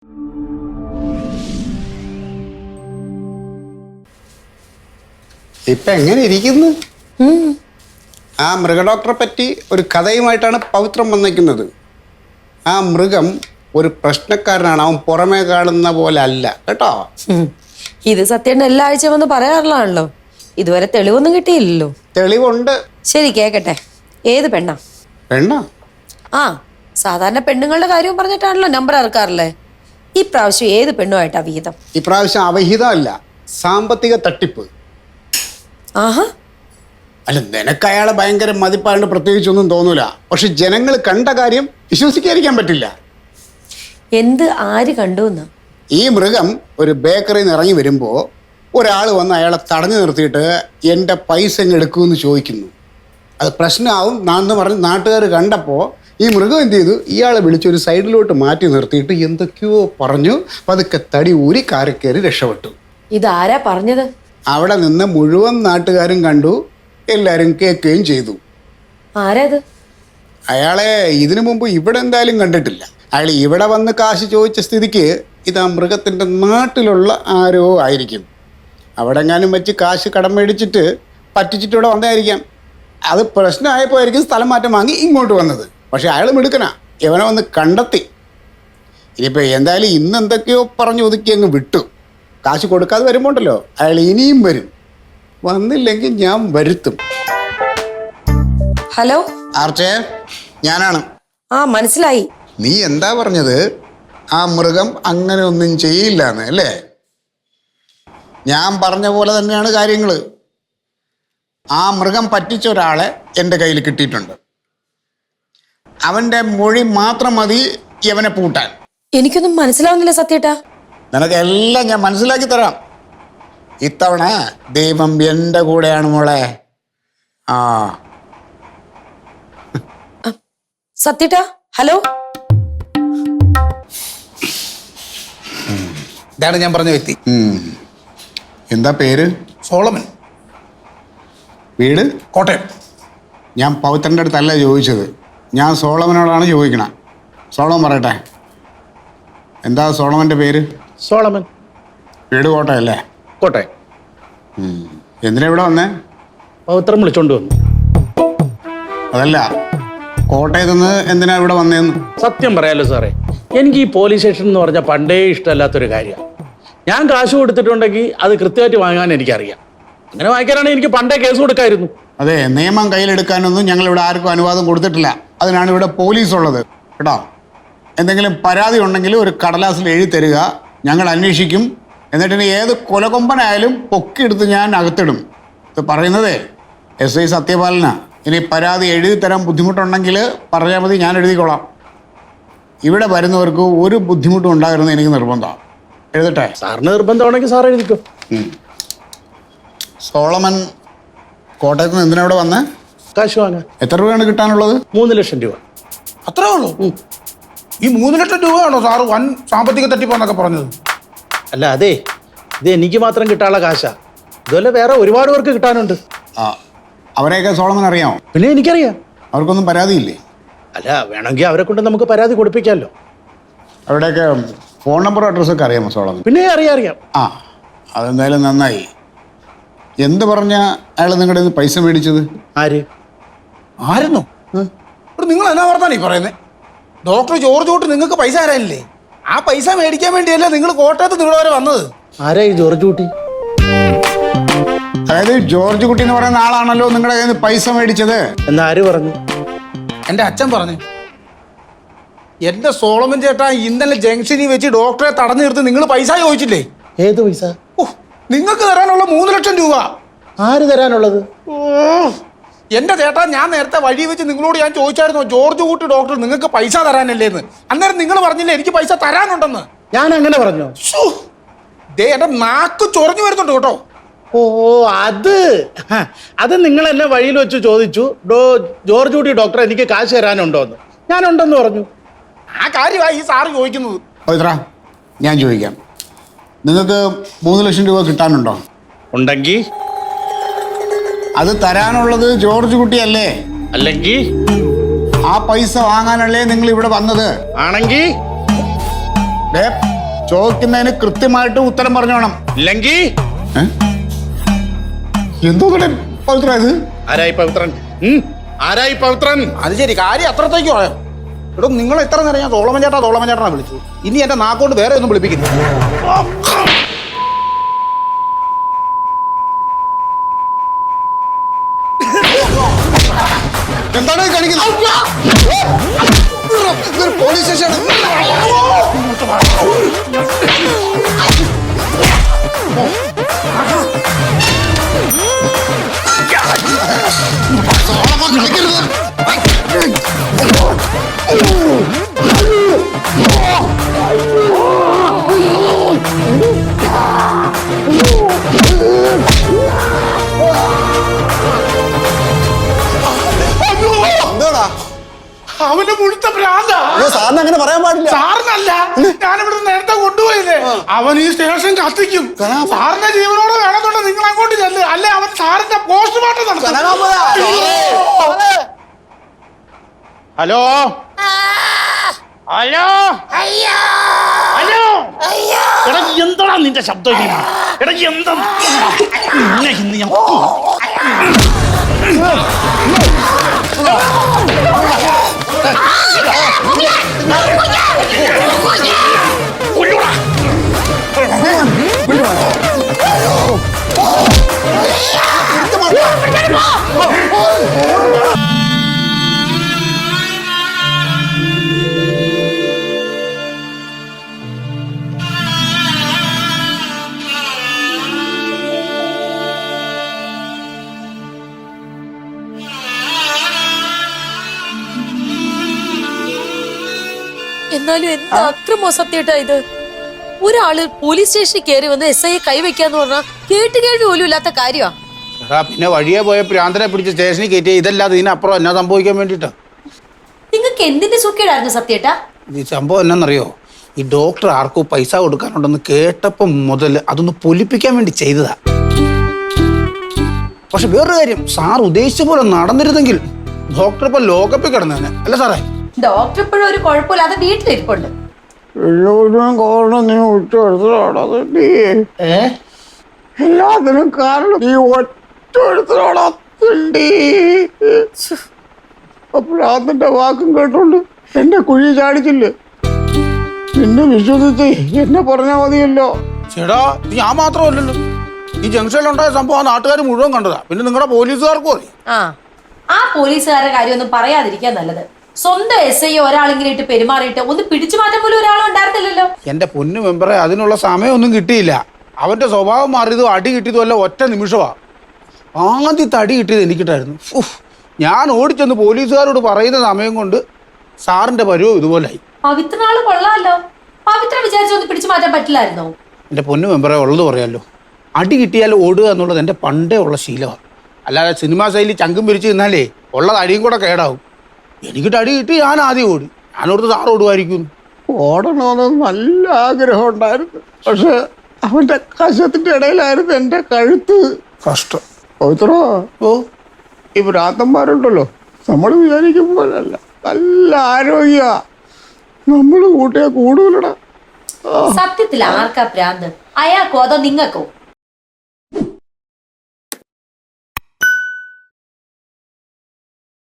ഇപ്പൊ എങ്ങനെ ഇരിക്കുന്നു? ആ മൃഗഡോക്ടറെ പറ്റി ഒരു കഥയുമായിട്ടാണ് പവിത്രം വന്നിരിക്കുന്നത്. ആ മൃഗം ഒരു പ്രശ്നക്കാരനാണ്, അവൻ പുറമേ കാണുന്ന പോലെ അല്ല കേട്ടോ. ഇത് സത്യം എല്ലാ ആഴ്ച വന്ന് പറയാറുള്ളതാണല്ലോ. ഇതുവരെ തെളിവൊന്നും കിട്ടിയില്ലല്ലോ. തെളിവുണ്ട്. ശരി, കേക്കട്ടെ. ഏത് പെണ്ണാ? പെണ്ണ? ആ, സാധാരണ പെണ്ണുങ്ങളുടെ കാര്യവും പറഞ്ഞിട്ടാണല്ലോ നമ്പർ ഇറക്കാറില്ലേ. ഈ പ്രാവശ്യം ഏത് പെണ്ണുമായിട്ടാ വിഹിതം? ഇപ്രാവശ്യം അവിഹിതമല്ല, സാമ്പത്തിക തട്ടിപ്പ്. ആഹാ. അല്ല, നിനക്ക് അയാളെ ഭയങ്കര മതിപ്പാണ്ട് പ്രത്യേകിച്ചൊന്നും തോന്നൂല. പക്ഷെ ജനങ്ങൾ കണ്ട കാര്യം വിശ്വസിക്കാതിരിക്കാൻ പറ്റില്ല. എന്ത് ആര് കണ്ടു എന്നാ? ഈ മൃഗം ഒരു ബേക്കറിയിൽ നിന്ന് ഇറങ്ങി വരുമ്പോൾ ഒരാൾ വന്ന് അയാളെ തടഞ്ഞു നിർത്തിയിട്ട് എൻ്റെ പൈസ എങ്ങ് എടുക്കുമെന്ന് ചോദിക്കുന്നു. അത് പ്രശ്നമാവും എന്ന് പറഞ്ഞ് നാട്ടുകാർ കണ്ടപ്പോൾ ഈ മൃഗം എന്ത് ചെയ്തു? ഇയാളെ വിളിച്ചൊരു സൈഡിലോട്ട് മാറ്റി നിർത്തിയിട്ട് എന്തൊക്കെയോ പറഞ്ഞു. പതുക്കെ തടി ഊരി കാരക്കേറി രക്ഷപ്പെട്ടു. ഇതാരാ പറഞ്ഞത്? അവിടെ നിന്ന് മുഴുവൻ നാട്ടുകാരും കണ്ടു, എല്ലാവരും കേൾക്കുകയും ചെയ്തു. ആരാത്? അയാളെ ഇതിനു മുമ്പ് ഇവിടെ എന്തായാലും കണ്ടിട്ടില്ല. അയാൾ ഇവിടെ വന്ന് കാശ് ചോദിച്ച സ്ഥിതിക്ക് ഇത് ആ മൃഗത്തിൻ്റെ നാട്ടിലുള്ള ആരോ ആയിരിക്കും. അവിടെ എങ്ങാനും വെച്ച് കാശ് കടം മേടിച്ചിട്ട് പറ്റിച്ചിട്ട് ഇവിടെ വന്നതായിരിക്കാം. അത് പ്രശ്നമായപ്പോൾ ആയിരിക്കും സ്ഥലം മാറ്റം വാങ്ങി ഇങ്ങോട്ട് വന്നത്. പക്ഷെ അയാൾ മിടുക്കനാ, ഇവനെ വന്ന് കണ്ടെത്തി. ഇനിയിപ്പോൾ എന്തായാലും ഇന്ന് എന്തൊക്കെയോ പറഞ്ഞു ഒതുക്കി അങ്ങ് വിട്ടു. കാശ് കൊടുക്കാതെ വരുമ്പോണ്ടല്ലോ അയാൾ ഇനിയും വരും. വന്നില്ലെങ്കിൽ ഞാൻ വരുത്തും. ഹലോ ആർച്ചേ, ഞാനാണ്. ആ, മനസ്സിലായി. നീ എന്താ പറഞ്ഞത്? ആ മൃഗം അങ്ങനെ ഒന്നും ചെയ്യില്ലാന്ന് അല്ലേ? ഞാൻ പറഞ്ഞ പോലെ തന്നെയാണ് കാര്യങ്ങൾ. ആ മൃഗം പറ്റിച്ച ഒരാളെ എൻ്റെ കയ്യിൽ കിട്ടിയിട്ടുണ്ട്. അവൻ്റെ മൊഴി മാത്രം മതി ഇവനെ പൂട്ടാൻ. എനിക്കൊന്നും മനസ്സിലാവുന്നില്ല സത്യേട്ടാ. നിനക്ക് എല്ലാം ഞാൻ മനസ്സിലാക്കി തരാം. ഇത്തവണ ദൈവം എൻ്റെ കൂടെയാണ് മോളെ. ആ സത്യേട്ടാ, ഹലോ. ഇതാണ് ഞാൻ പറഞ്ഞ വ്യക്തി. എന്താ പേര്? സോളമൻ. വീട്? കോട്ടയം. ഞാൻ പവിത്രൻ്റെ അടുത്തല്ല ചോദിച്ചത്, ഞാൻ സോളമനോടാണ് ചോദിക്കണം. സോളമൻ പറയട്ടെ, എന്താ സോളമൻ്റെ പേര്? സോളമൻ. വീട് കോട്ടയല്ലേ? കോട്ടയം. എന്തിനാ ഇവിടെ വന്നേ? പവിത്രം വിളിച്ചോണ്ട് വന്നു. അതല്ല, കോട്ടയത്ത് നിന്ന് എന്തിനാ ഇവിടെ വന്നേന്ന്? സത്യം പറയാലോ സാറേ, എനിക്ക് ഈ പോലീസ് സ്റ്റേഷൻ എന്ന് പറഞ്ഞാൽ പണ്ടേ ഇഷ്ടമല്ലാത്തൊരു കാര്യമാണ്. ഞാൻ കാശ് കൊടുത്തിട്ടുണ്ടെങ്കിൽ അത് കൃത്യമായിട്ട് വാങ്ങാൻ എനിക്കറിയാം. അങ്ങനെ വാങ്ങിക്കാനാണെങ്കിൽ എനിക്ക് പണ്ടേ കേസ് കൊടുക്കായിരുന്നു. അതെ, നിയമം കയ്യിലെടുക്കാനൊന്നും ഞങ്ങളിവിടെ ആർക്കും അനുവാദം കൊടുത്തിട്ടില്ല. അതിനാണ് ഇവിടെ പോലീസ് ഉള്ളത് കേട്ടോ. എന്തെങ്കിലും പരാതി ഉണ്ടെങ്കിൽ ഒരു കടലാസിൽ എഴുതി തരിക, ഞങ്ങൾ അന്വേഷിക്കും. എന്നിട്ട് ഏത് കൊലകൊമ്പനായാലും പൊക്കിയെടുത്ത് ഞാൻ അകത്തിടും. ഇത് പറയുന്നതേ SI സത്യപാലനാ. ഇനി പരാതി എഴുതി തരാൻ ബുദ്ധിമുട്ടുണ്ടെങ്കിൽ പറഞ്ഞാൽ മതി, ഞാൻ എഴുതിക്കോളാം. ഇവിടെ വരുന്നവർക്ക് ഒരു ബുദ്ധിമുട്ടും ഉണ്ടാകരുതെന്ന് എനിക്ക് നിർബന്ധമാണ്. എഴുതട്ടെ? സാറിന് നിർബന്ധമാണെങ്കിൽ സാർ എഴുതിക്കോ. സോളമൻ കോട്ടയത്ത് നിന്ന് എന്തിനാ ഇവിടെ വന്നേ? കാശ് വാങ്ങാൻ. എത്ര രൂപയാണ് കിട്ടാനുള്ളത്? 3 ലക്ഷം രൂപ. അത്രേ ഉള്ളൂ? ഈ 3 ലക്ഷം രൂപയാണോ സാറ് വൻ സാമ്പത്തിക തട്ടിപ്പാന്നൊക്കെ പറഞ്ഞത്? അല്ല, അതെ, ഇത് എനിക്ക് മാത്രം കിട്ടാനുള്ള കാശാ. ഇതുപോലെ വേറെ ഒരുപാട് പേർക്ക് കിട്ടാനുണ്ട്. ആ, അവരെയൊക്കെ സോളമൻ അറിയാമോ? പിന്നെ എനിക്കറിയാം. അവർക്കൊന്നും പരാതിയില്ലേ? അല്ല, വേണമെങ്കിൽ അവരെ കൊണ്ട് നമുക്ക് പരാതി കൊടുപ്പിക്കാമല്ലോ. അവരുടെയൊക്കെ ഫോൺ നമ്പറും അഡ്രസ്സൊക്കെ അറിയാമോ സോളമൻ? പിന്നെ അറിയാം. ആ, അതെന്തായാലും നന്നായി. എന്ത് പറഞ്ഞ അയാൾ നിങ്ങളുടെ ഇത് പൈസ മേടിച്ചത്? ആര്? ആയിരുന്നു? നിങ്ങൾ എന്നാ പറഞ്ഞാണ് ഈ പറയുന്നത്? ഡോക്ടർ ജോർജ് കുട്ടി നിങ്ങൾക്ക് പൈസ തരാനില്ലേ? ആ പൈസ മേടിക്കാൻ വേണ്ടിയല്ലേ നിങ്ങൾ കോട്ടയത്ത് നിങ്ങൾ വരെ വന്നത്? ആരാ ഈ ജോർജ് കുട്ടി? അതായത് ജോർജ് കുട്ടി എന്ന് പറയുന്ന ആളാണല്ലോ നിങ്ങളുടെ കയ്യിൽ നിന്ന് പൈസ മേടിച്ചത്. എന്ന് ആര് പറഞ്ഞു? എൻ്റെ അച്ഛൻ പറഞ്ഞു. എൻ്റെ സോളമൻ ചേട്ടാ, ഇന്നലെ ജംഗ്ഷനിൽ വെച്ച് ഡോക്ടറെ തടഞ്ഞു നിർത്തി നിങ്ങൾ പൈസ ചോദിച്ചില്ലേ? ഏത് പൈസ? നിങ്ങൾക്ക് തരാനുള്ള 3 ലക്ഷം രൂപ. ആര് തരാനുള്ളത്? എൻ്റെ ചേട്ടാ, ഞാൻ നേരത്തെ വഴി വെച്ച് നിങ്ങളോട് ഞാൻ ചോദിച്ചായിരുന്നു, ജോർജ് കുട്ടി ഡോക്ടർ നിങ്ങൾക്ക് പൈസ തരാനല്ലേന്ന്. അന്നേരം നിങ്ങൾ പറഞ്ഞില്ലേ എനിക്ക് പൈസ തരാനുണ്ടെന്ന്? ഞാൻ അങ്ങനെ പറഞ്ഞോ? എൻ്റെ നാക്ക് ചൊറഞ്ഞു വരുന്നുണ്ട് കേട്ടോ. ഓ, അത് നിങ്ങൾ എന്നെ വഴിയിൽ വെച്ച് ചോദിച്ചു, ജോർജ് കുട്ടി ഡോക്ടർ എനിക്ക് കാശ് തരാനുണ്ടോന്ന്. ഞാൻ ഉണ്ടെന്ന് പറഞ്ഞു. ആ കാര്യമായി ഈ സാറ് ചോദിക്കുന്നത്. പവിത്ര, ഞാൻ ചോദിക്കാം, നിങ്ങൾക്ക് 3 ലക്ഷം രൂപ കിട്ടാനുണ്ടോ? ഉണ്ടെങ്കിൽ അത് തരാനുള്ളത് ജോർജ് കുട്ടിയല്ലേ? അല്ലെങ്കിൽ ആ പൈസ വാങ്ങാനല്ലേ നിങ്ങൾ ഇവിടെ വന്നത്? ആണെങ്കിൽ ചോദിക്കുന്നതിന് കൃത്യമായിട്ട് ഉത്തരം പറഞ്ഞോണം. ഇല്ലെങ്കിൽ എന്തോ പവിത്ര ഇത്? ആരായി പവിത്രൻ? ആരായി പവിത്രൻ? അത് ശരി, കാര്യം അത്രത്തേക്ക് പോയോ? എടോ, നിങ്ങൾ എത്ര നേരം ഞാൻ തോളമൻ ചേട്ടനാ വിളിച്ചു. ഇനി എന്റെ നാക്കൊണ്ട് വേറെ ഒന്നും വിളിപ്പിക്കുന്നു. എന്താണ് കാണിക്കുന്നത്? Police station. എന്താടാ? അവന്റെ മുഴുത്ത ഭ്രാന്താ. സാറിന് അങ്ങനെ പറയാൻ പാടില്ല. സാറിനല്ല, ഞാനിവിടെ നേരത്തെ കൊണ്ടുപോയില്ലേ, അവൻ ഈ സ്റ്റേഷൻ കത്തിക്കും. സാറിന്റെ ജീവനോട് വേണമെന്നുണ്ട് നിങ്ങൾ അങ്ങോട്ട് ചെല്ല്, അല്ലെ അവൻ സാറിന്റെ പോസ്റ്റ്മോർട്ടം നടത്തും. ഹലോ ഹലോ ഹലോ, എടാ എന്താടാ നിന്റെ ശബ്ദം? എടാ എന്താ ഇന്ന് ഞാൻ എന്നാലും എന്താ അക്രമോ സത്യേട്ടാ ഇത്? ഒരാള് പോലീസ് സ്റ്റേഷനിൽ കയറി വന്ന് SI കൈവയ്ക്കാന്ന് പറഞ്ഞാൽ കേട്ടുകേൾവി പോലും ഇല്ലാത്ത കാര്യമാ. പിന്നെ വഴിയെ പോയ പ്രാന്തനെ പിടിച്ച് സ്റ്റേഷനിൽ കയറ്റി, ഇതല്ലാതെ ഇതിനപ്പുറം എന്നാ സംഭവിക്കാൻ വേണ്ടിട്ടാ? നിങ്ങൾക്ക് എന്തിന്റെ സുഖേടായിരുന്നു സത്യേട്ടാ? ഈ സംഭവം എന്നാന്നറിയോ, ഈ ഡോക്ടർ ആർക്കോ പൈസ കൊടുക്കാനുണ്ടെന്ന് കേട്ടപ്പം മുതൽ അതൊന്ന് പൊലിപ്പിക്കാൻ വേണ്ടി ചെയ്തതാ. പക്ഷെ വേറൊരു കാര്യം, സാർ ഉദ്ദേശിച്ച പോലെ നടന്നിരുന്നെങ്കിൽ ഡോക്ടർ ഇപ്പൊ ലോകപ്പിൽ കിടന്നേനെ, അല്ല സാറേ? ഡോക്ടർ ഇപ്പോഴും ഒരു കുഴപ്പമില്ലാതെ വീട്ടിലിരിപ്പുണ്ട്. എല്ലാത്തിനും കാരണം നീ ഒറ്റ അപ്പോഴാത്തിന്റെ വാക്കും കേട്ടോണ്ട് എന്റെ കുഴി ചാടിച്ചില്ലേ? നിന്നെ വിശ്വസിച്ച് എന്നെ പറഞ്ഞാ മതിയല്ലോ. ചേടാ, ഇത് ഞാൻ മാത്രമല്ലല്ലോ. ഈ ജംഗ്ഷനിലുണ്ടായ സംഭവം നാട്ടുകാർ മുഴുവൻ കണ്ടതാ. പിന്നെ നിങ്ങളുടെ പോലീസുകാർക്കും അറിയാം. ആ പോലീസുകാരുടെ കാര്യമൊന്നും പറയാതിരിക്കാൻ നല്ലത്. സ്വന്തം SI ഒരാളെങ്കിലും ഇട്ട് പെരുമാറിയിട്ട് ഒന്ന് പിടിച്ചു മാറ്റാൻ പോലും ഒരാളും ഉണ്ടായിരുന്നില്ലല്ലോ. എന്റെ പൊന്നു മെമ്പറെ, അതിനുള്ള സമയമൊന്നും കിട്ടിയില്ല. അവന്റെ സ്വഭാവം മാറിയതും അടി കിട്ടിയതും അല്ല ഒറ്റ നിമിഷമാ. ആദ്യത്തെ അടി കിട്ടിയത് എനിക്കിട്ടായിരുന്നു. ഞാൻ ഓടിച്ചെന്ന് പോലീസുകാരോട് പറയുന്ന സമയം കൊണ്ട് സാറിന്റെ പരുവം ഇതുപോലായി. പവിത്രനാള് കൊള്ളാമല്ലോ. പവിത്ര വിചാരിച്ചൊന്ന് പിടിച്ചു മാറ്റാൻ പറ്റില്ലായിരുന്നോ? എന്റെ പൊന്നു മെമ്പറെ, ഉള്ളത് പറയാമല്ലോ, അടി കിട്ടിയാൽ ഓടുക എന്നുള്ളത് എൻ്റെ പണ്ടേ ഉള്ള ശീലമാണ്. അല്ലാതെ സിനിമാ ശൈലി ചങ്കും പിരിച്ച് നിന്നാലേ ഉള്ളത് അടിയും കൂടെ കേടാവും. എനിക്കിട്ട് അടി കിട്ടി, ഞാൻ ആദ്യം ഓടി. ഞാനോടത്ത് സാറ് ഓടുമായിരിക്കും. ഓടണമെന്ന് നല്ല ആഗ്രഹം ഉണ്ടായിരുന്നു. പക്ഷെ അവന്റെ കശത്തിന്റെ ഇടയിലായിരുന്നു എന്റെ കഴുത്ത്. കഷ്ടം. പവിത്രോ, ഈ ഭ്രാന്തന്മാരുണ്ടല്ലോ, നമ്മൾ വിചാരിക്കും പോലല്ല. നല്ല ആരോഗ്യ, നമ്മൾ കൂട്ടിയാ കൂടുതലടാ. സത്യത്തിൽ ആർക്കാ ഭ്രാന്ത്? അയാൾക്കോ അതോ നിങ്ങൾക്കോ?